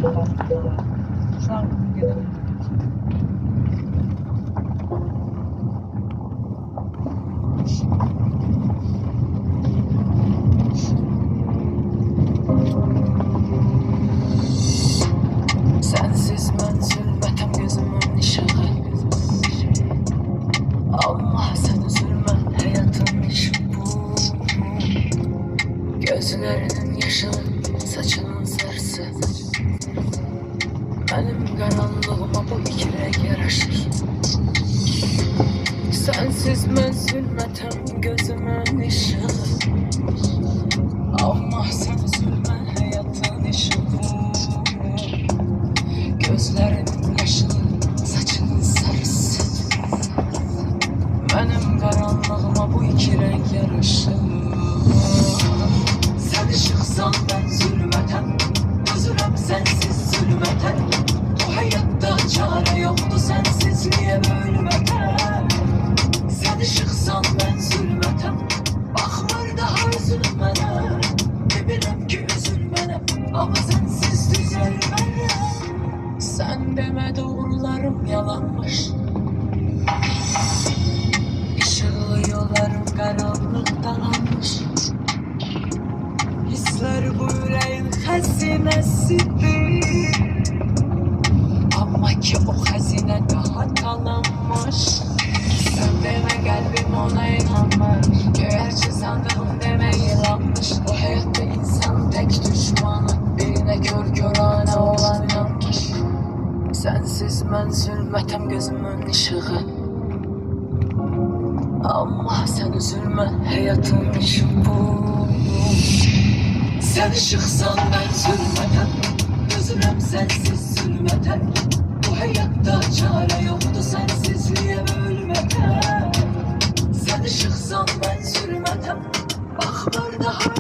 Şu an gidelim. Sensiz ben zulmetem gözümün ışığı. Allah sen üzülme hayatın iş bu. Gözlerinin yaşı, saçının sarısı. Benim karanlığıma bu iki renk yaraşır. Sensiz ben zulmetem gözümün ışığı. Allah sen üzülme hayatın iş bu. Gözlerinin yaşı, saçının sarısı. Benim karanlığıma bu iki renk yaraşır. Sen ışıksan ben zulmetem, üzülem sensiz zulmetem. Bu hayatta çare yoktu sensizliğe bölmetem. Sen ışıksan ben zulmetem, bakmır daha üzülmenem. Bilirəm ki üzülmenem, ama sensiz düzelmenem. Sen deme doğrularım yalanmış. Işıklı yollarım karanlıktan almış. Hisler bu yüreğin hazinesidir. Ama ki o hazine daha talanmış. Sen deme kalbim ona inanmış. Gerçi sandığım deme yılanmış. Bu hayatta insan tek düşmanı, birine kör körane olan yanmış. Sensiz ben zulmetem gözümün ışığı. Allah sen üzülme hayatın işi bu. Sen ışıksan ben zulmetem, üzülem sensiz zulmetem. Bu hayatta çare yoktu sensizliğe bölmetem. Sen ışıksan ben zulmetem, bakmır daha